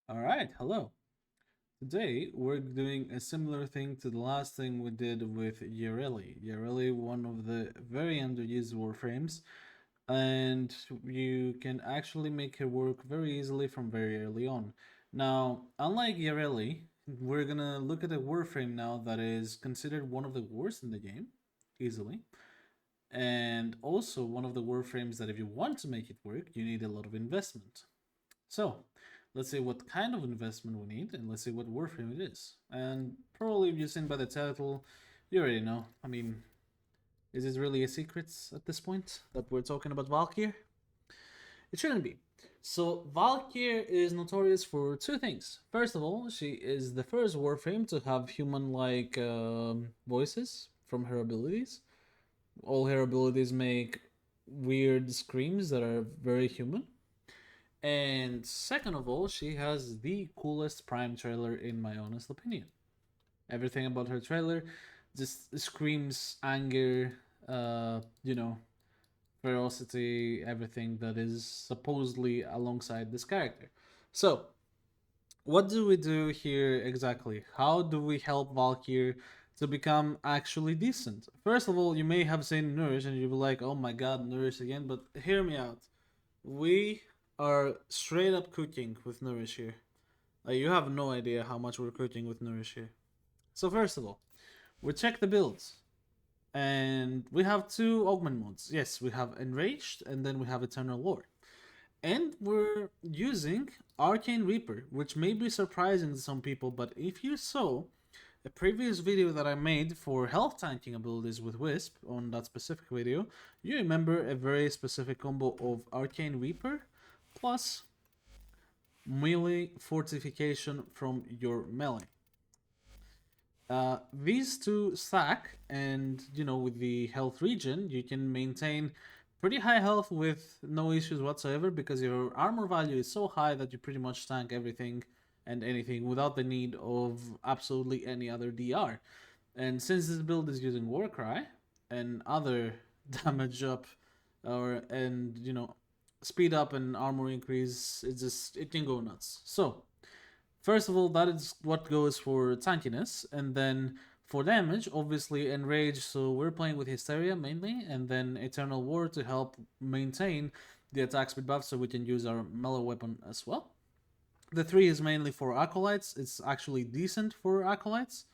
All right, hello. Today we're doing a similar thing to the last thing we did with Yareli. Yareli, one of the very underused Warframes, and you can actually make it work very easily from very early on. Now, unlike Yareli, we're gonna look at a Warframe now that is considered one of the worst in the game, easily, and also one of the Warframes that if you want to make it work, you need a lot of investment. So, let's see what kind of investment we need, and let's see what Warframe it is. And probably if you've seen by the title, you already know. I mean, is it really a secret at this point that we're talking about Valkyr? It shouldn't be. So, Valkyr is notorious for two things. First of all, she is the first Warframe to have human like voices from her abilities. All her abilities make weird screams that are very human. And second of all, she has the coolest Prime trailer in my honest opinion. Everything about her trailer just screams anger, you know, ferocity, everything that is supposedly alongside this character. So, what do we do here exactly? How do we help Valkyr to become actually decent? First of all, you may have seen Nourish and you'll be like, oh my god, Nourish again, but hear me out. We are straight up cooking with Nourish here. Like, you have no idea how much we're cooking with Nourish here. So first of all, we check the builds. And we have two augment modes. Yes, we have Enraged and then we have Eternal War. And we're using Arcane Reaper, which may be surprising to some people, but if you saw a previous video that I made for health tanking abilities with Wisp on that specific video, you remember a very specific combo of Arcane Reaper plus melee fortification from your melee. These two stack, and with the health regen, you can maintain pretty high health with no issues whatsoever because your armor value is so high that you pretty much tank everything and anything without the need of absolutely any other DR. And since this build is using Warcry and other damage up and speed up and armor increase, it can go nuts. So first of all, that is what goes for tankiness, and then for damage, obviously Enrage, so we're playing with Hysteria mainly, and then Eternal War to help maintain the attack speed buff so we can use our melee weapon as well. The 3 is mainly for Acolytes, it's actually decent for Acolytes.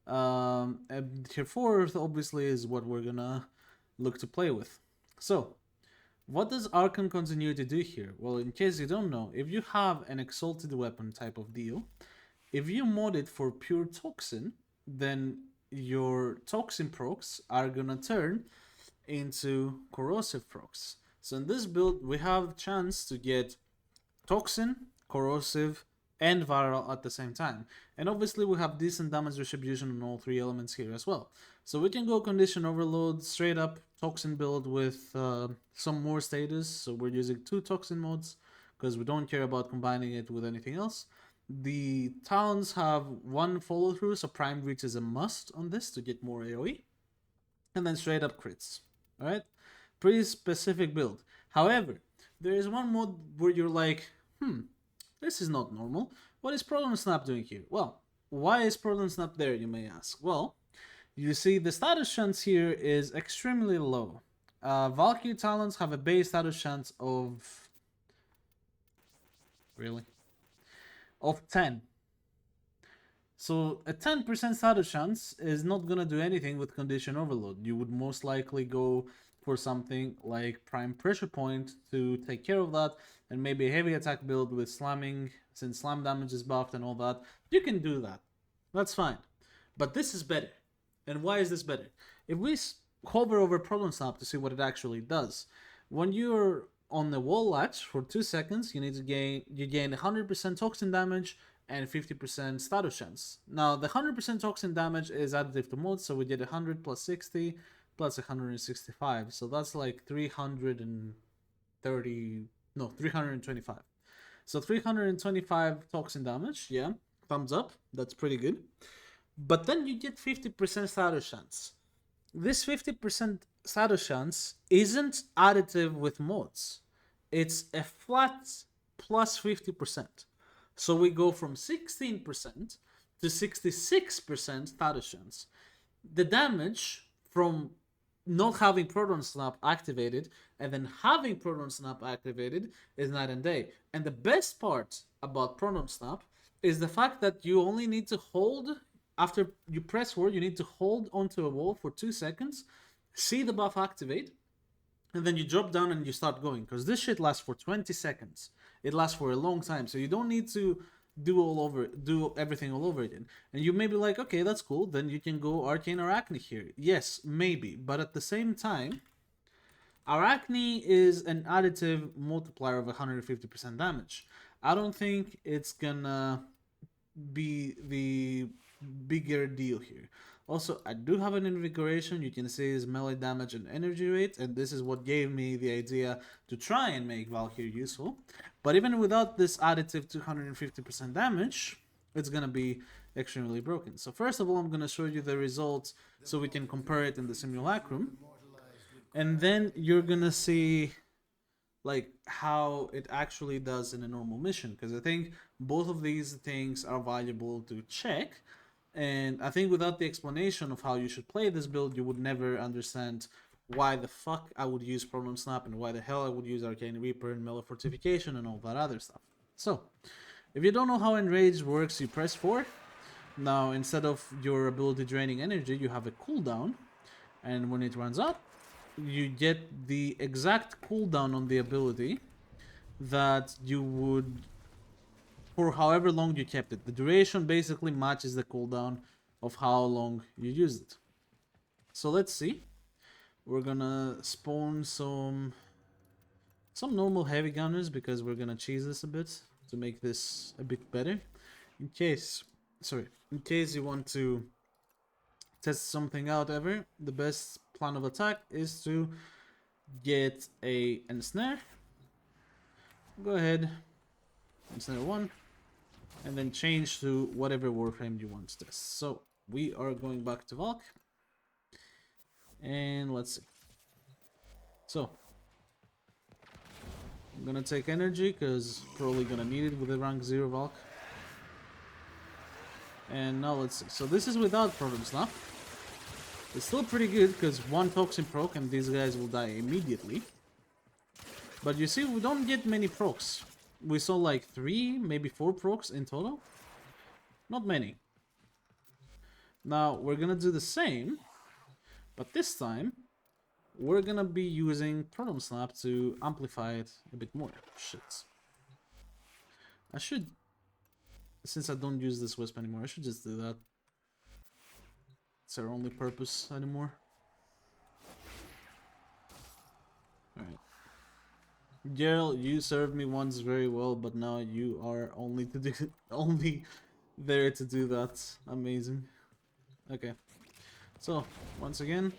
And here 4 obviously is what we're gonna look to play with. So, what does Archon Continuity do here? Well, in case you don't know, if you have an Exalted Weapon type of deal, if you mod it for pure Toxin, then your Toxin procs are gonna turn into Corrosive procs. So in this build, we have chance to get Toxin, Corrosive, and Viral at the same time. And obviously we have decent damage distribution on all three elements here as well. So we can go Condition Overload, straight up Toxin build with some more status. So we're using 2 Toxin modes because we don't care about combining it with anything else. The talons have 1 follow through, so Prime Reach is a must on this to get more AoE. And then straight up crits. Alright? Pretty specific build. However, there is one mode where you're like, this is not normal. What is Proton Snap doing here? Well, why is Proton Snap there, you may ask? Well, you see the status chance here is extremely low. Valkyr talons have a base status chance of... Really? Of 10. So a 10% status chance is not gonna do anything with Condition Overload. You would most likely go for something like Prime Pressure Point to take care of that, and maybe a heavy attack build with slamming, since slam damage is buffed and all that. You can do that. That's fine. But this is better. And why is this better? If we hover over Proton Snap to see what it actually does, when you're on the wall latch for 2 seconds, you gain 100% toxin damage and 50% status chance. Now, the 100% toxin damage is additive to mods, so we get 100 plus 60 plus 165. So that's like 325. So 325 toxin damage, yeah, thumbs up, that's pretty good. But then you get 50% status chance. This 50% status chance isn't additive with mods. It's a flat plus 50%. So we go from 16% to 66% status chance. The damage from not having Proton Snap activated and then having Proton Snap activated is night and day. And the best part about Proton Snap is the fact that you only need to hold, after you press forward, you need to hold onto a wall for 2 seconds, see the buff activate, and then you drop down and you start going. Because this shit lasts for 20 seconds. It lasts for a long time, so you don't need to do everything all over again. And you may be like, okay, that's cool, then you can go Arcane Arachne here. Yes, maybe, but at the same time, Arachne is an additive multiplier of 150% damage. I don't think it's gonna be the bigger deal here. Also, I do have an invigoration. You can see his melee damage and energy rate, and this is what gave me the idea to try and make Valkyr useful. But even without this additive 250% damage, it's gonna be extremely broken. So first of all, I'm gonna show you the results so we can compare it in the Simulacrum, and then you're gonna see like how it actually does in a normal mission, because I think both of these things are valuable to check. And I think without the explanation of how you should play this build, you would never understand why the fuck I would use Proton Snap and why the hell I would use Arcane Reaper and Melee Fortification and all that other stuff. So, if you don't know how Enraged works, you press 4. Now, instead of your ability draining energy, you have a cooldown. And when it runs out, you get the exact cooldown on the ability that you would for however long you kept it. The duration basically matches the cooldown of how long you used it. So let's see. We're gonna spawn some normal heavy gunners because we're gonna cheese this a bit to make this a bit better. In case you want to test something out ever, the best plan of attack is to get a ensnare. Go ahead, ensnare 1. And then change to whatever Warframe you want to test. So we are going back to Valk. And let's see. So I'm gonna take energy because probably gonna need it with a rank 0 Valk. And now let's see. So this is without Proton Snap. It's still pretty good because 1 Toxin proc and these guys will die immediately. But you see, we don't get many procs. We saw like 3, maybe 4 procs in total. Not many. Now, we're gonna do the same, but this time, we're gonna be using Proton Snap to amplify it a bit more. Shit. I should, since I don't use this Wisp anymore, I should just do that. It's our only purpose anymore. Alright. Gerald, you served me once very well, but now you are only there to do that. Amazing. Okay. So, once again,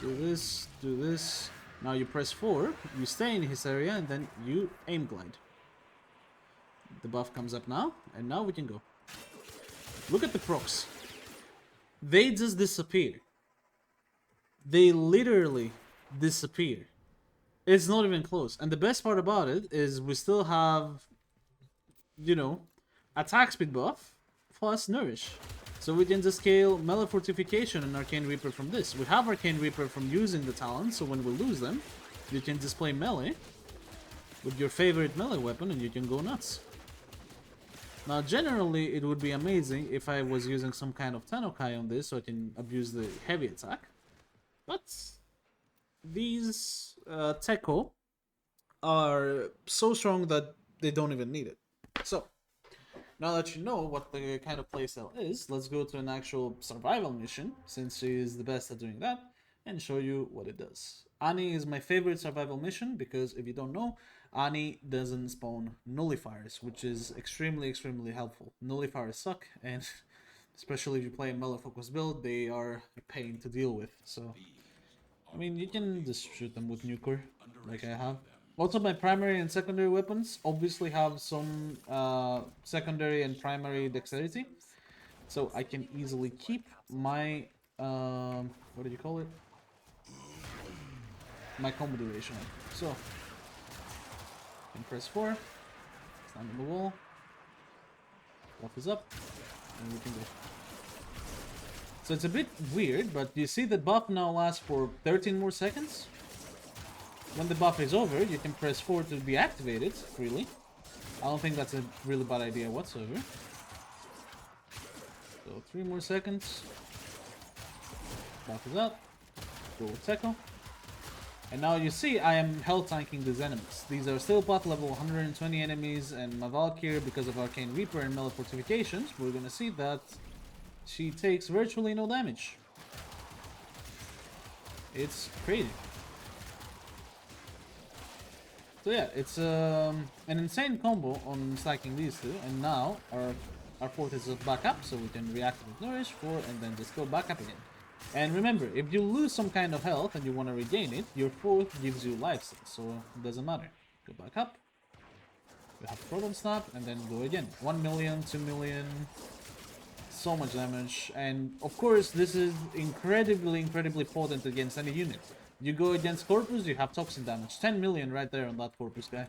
do this. Now you press 4, you stay in his area, and then you aim glide. The buff comes up now, and now we can go. Look at the procs. They just disappear. They literally disappear. It's not even close. And the best part about it is we still have, you know, attack speed buff plus nourish. So we can just scale melee fortification and Arcane Reaper from this. We have Arcane Reaper from using the talons, so when we lose them, you can just play melee with your favorite melee weapon and you can go nuts. Now generally it would be amazing if I was using some kind of Tenokai on this so I can abuse the heavy attack. But these Teko are so strong that they don't even need it. So, now that you know what the kind of playstyle is, let's go to an actual survival mission, since she is the best at doing that, and show you what it does. Annie is my favorite survival mission because, if you don't know, Annie doesn't spawn nullifiers, which is extremely helpful. Nullifiers suck, and especially if you play a melee focus build, they are a pain to deal with. So, I mean, you can just shoot them with nuker, like I have. Also, my primary and secondary weapons obviously have some secondary and primary dexterity, so I can easily keep my what do you call it? My combo duration. So, I can press 4, stand on the wall, is up, and we can go. So it's a bit weird, but you see the buff now lasts for 13 more seconds. When the buff is over, you can press 4 to be activated freely. I don't think that's a really bad idea whatsoever. So 3 more seconds. Buff is up. Go with Techo. And now you see I am health tanking these enemies. These are still path level 120 enemies, and my Valkyr, because of Arcane Reaper and melee fortifications, we're gonna see that she takes virtually no damage. It's crazy. So yeah, it's an insane combo on stacking these two, and now our fourth is back up, so we can reactivate Nourish 4 and then just go back up again. And remember, if you lose some kind of health and you want to regain it, your fourth gives you life, so it doesn't matter. Go back up. We have Proton Snap and then go again. 1 million, 2 million, so much damage, and of course this is incredibly potent against any unit. You go against Corpus, you have Toxin damage. 10 million right there on that Corpus guy.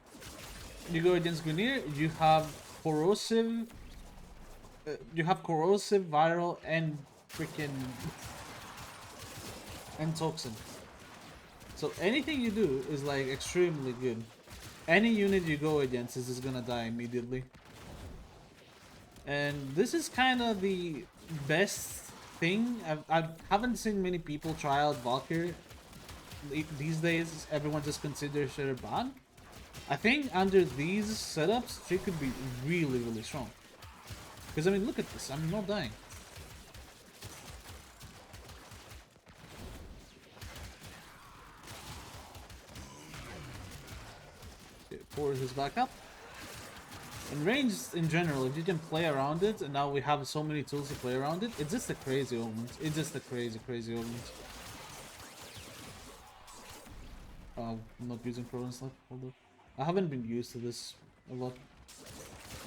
You go against Grineer, you have Corrosive... Corrosive Viral and freaking... and Toxin. So anything you do is like extremely good. Any unit you go against is just gonna die immediately. And this is kind of the best thing. I haven't seen many people try out Valkyr. These days, everyone just considers her bad. I think under these setups, she could be really strong. Because I mean, look at this. I'm not dying. Okay, force is back up. In range, in general, if you can play around it, and now we have so many tools to play around it, it's just a crazy element. It's just a crazy element. I'm not using Proton Snap, hold up. I haven't been used to this a lot.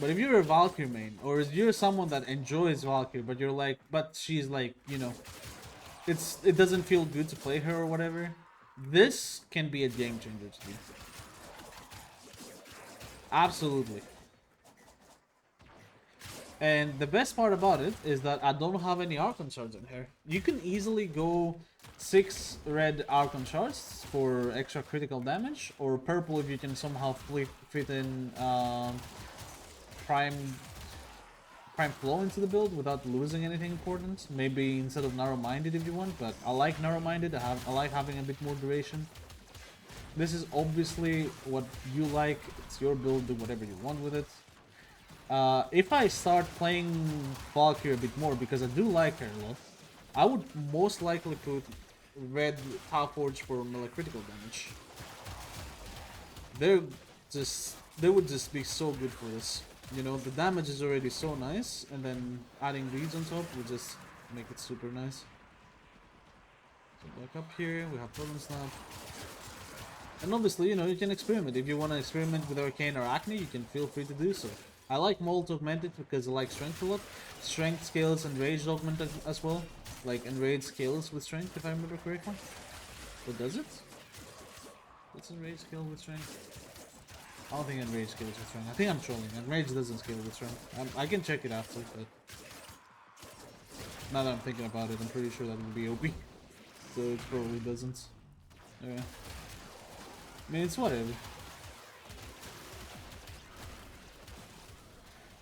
But if you're a Valkyr main, or if you're someone that enjoys Valkyr, but you're like, but she's like, you know, it doesn't feel good to play her or whatever, this can be a game changer to you. Absolutely. And the best part about it is that I don't have any Archon shards in here. You can easily go 6 red Archon shards for extra critical damage, or purple if you can somehow fit in Prime Flow into the build without losing anything important. Maybe instead of Narrow-Minded if you want, but I like Narrow-Minded. I like having a bit more duration. This is obviously what you like. It's your build. Do whatever you want with it. If I start playing Valkyr a bit more, because I do like her a lot, I would most likely put red Top Forge for melee critical damage. They would just be so good for this. You know, the damage is already so nice, and then adding these on top would just make it super nice. So back up here, we have Proton Snap. And obviously, you know, you can experiment. If you want to experiment with Arcane or Acne, you can feel free to do so. I like Molt Augmented because I like Strength a lot. Strength scales and Rage Augmented as well. Like, Enrage scales with Strength, if I remember correctly. But does it? Does Enrage scale with Strength? I don't think Enrage scales with Strength. I think I'm trolling. Enrage doesn't scale with Strength. I can check it after, but... now that I'm thinking about it, I'm pretty sure that would be OP. So it probably doesn't. Yeah. I mean, it's whatever.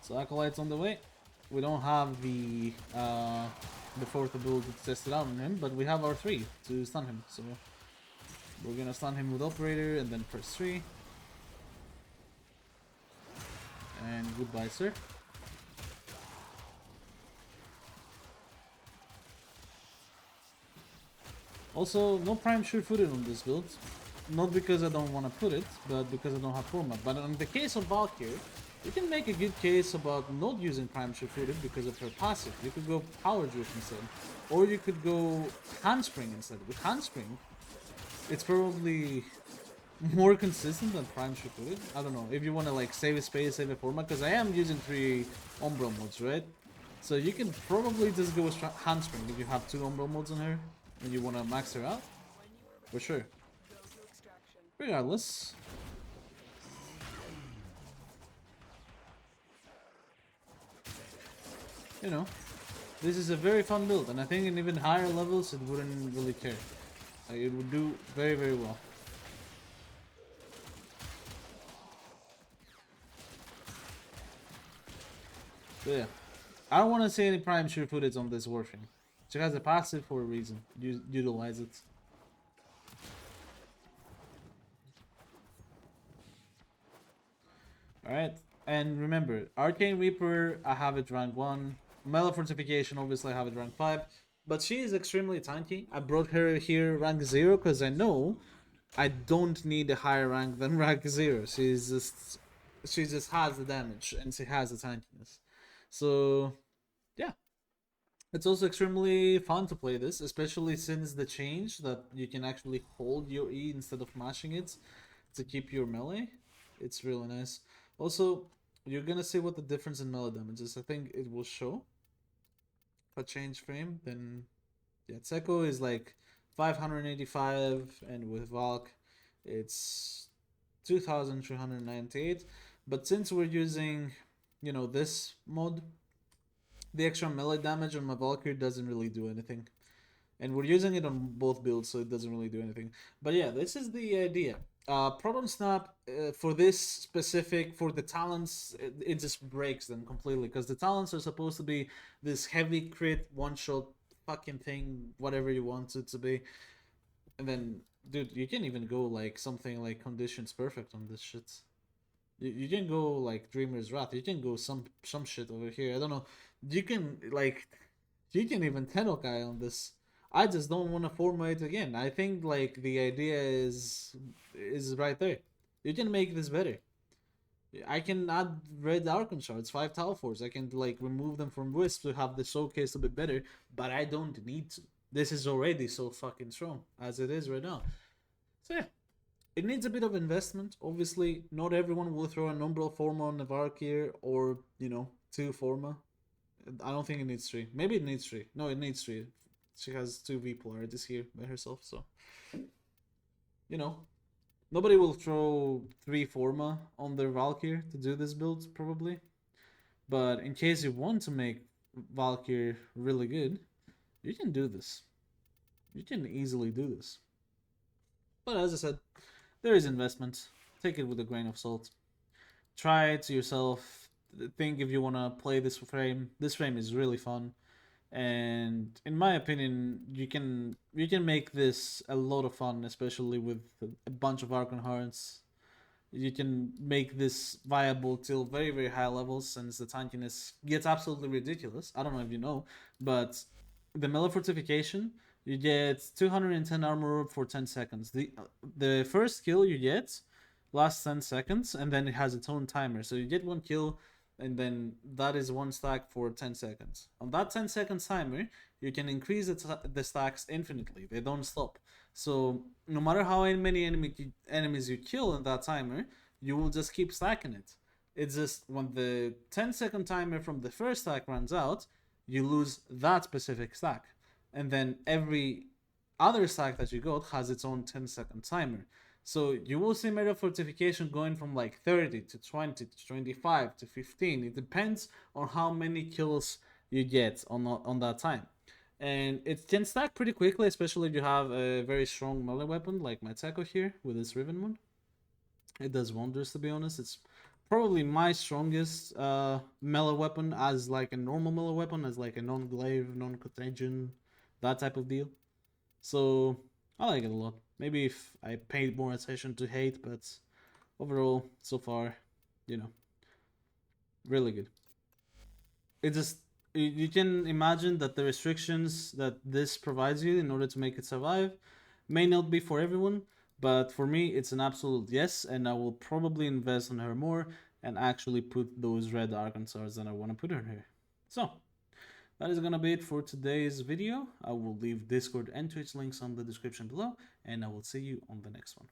So Acolyte's on the way. We don't have the fourth ability to test it out on him, but we have our 3 to stun him. So we're gonna stun him with Operator and then press 3. And goodbye, sir. Also, no Prime Sure-Footed on this build. Not because I don't want to put it, but because I don't have format. But in the case of Valkyr, you can make a good case about not using Prime Sure-Footed because of her passive. You could go Power Drift instead. Or you could go Handspring instead. With Handspring, it's probably more consistent than Prime Sure-Footed. I don't know, if you want to like save a space, save a format, because I am using 3 Umbral modes, right? So you can probably just go with Handspring if you have 2 Umbral modes on her and you want to max her out. For sure. Regardless. you know, this is a very fun build, and I think in even higher levels it wouldn't really care. Like, it would do very, very well. But yeah, I don't want to see any prime shear footage on this Warframe. She has a passive for a reason. Utilize it. Alright, and remember, Arcane Reaper, I have it rank 1. Melee Fortification, obviously I have it rank 5. But she is extremely tanky. I brought her here rank 0 because I know I don't need a higher rank than rank 0. She just has the damage and she has the tankiness. So, yeah. It's also extremely fun to play this, especially since the change that you can actually hold your E instead of mashing it to keep your melee. It's really nice. Also, you're gonna see what the difference in melee damage is. I think it will show. If I change frame, then yeah, Tseko is like 585, and with Valk, it's 2398. But since we're using, you know, this mod, the extra melee damage on my Valkyr doesn't really do anything. And we're using it on both builds, so it doesn't really do anything. But yeah, this is the idea. Proton Snap, for this specific, for the talents, it just breaks them completely. Because the talents are supposed to be this heavy crit, one-shot fucking thing, whatever you want it to be. And then, dude, you can even go like something like Conditions Perfect on this shit. You can go like Dreamer's Wrath. You can go some shit over here. I don't know. You can like, you can even Tennokai on this. I just don't want to formulate again. I think like the idea is right there. You can make this better. I can add red Archon shards, 5 Talfors. I can like remove them from Wisp to have the showcase a bit better, but I don't need to. This is already so fucking strong as it is right now. So yeah, it needs a bit of investment. Obviously, not everyone will throw an Umbral Forma on a Valkyr or, you know, 2 Forma. I don't think it needs 3. Maybe it needs 3. No, it needs 3. She has 2 V polarities here by herself, so, you know, nobody will throw 3 Forma on their Valkyr to do this build, probably. But in case you want to make Valkyr really good, you can do this. You can easily do this. But as I said, there is investment. Take it with a grain of salt. Try it yourself. Think if you want to play this frame. This frame is really fun. And in my opinion, you can make this a lot of fun, especially with a bunch of Archon Hearts. You can make this viable till very, very high levels, since the tankiness gets absolutely ridiculous. I don't know if you know, but the melee fortification, you get 210 armor for 10 seconds. The first kill you get lasts 10 seconds, and then it has its own timer. So you get 1 kill, and then that is 1 stack for 10 seconds. On that 10 second timer, you can increase the stacks infinitely. They don't stop. So no matter how many enemies you kill in that timer, you will just keep stacking it. It's just when the 10-second timer from the first stack runs out, you lose that specific stack. And then every other stack that you got has its own 10-second timer. So you will see melee fortification going from like 30 to 20 to 25 to 15. It depends on how many kills you get on that time. And it can stack pretty quickly, especially if you have a very strong melee weapon like my Tseko here with this Riven one. It does wonders, to be honest. It's probably my strongest melee weapon as like a normal melee weapon, as like a non-glaive, non-contagion, that type of deal. So I like it a lot. Maybe if I paid more attention to hate, but overall, so far, you know, really good. It just, you can imagine that the restrictions that this provides you in order to make it survive may not be for everyone, but for me, it's an absolute yes, and I will probably invest in her more and actually put those red Archon swords that I want to put in here. So, that is gonna be it for today's video. I will leave Discord and Twitch links on the description below, and I will see you on the next one.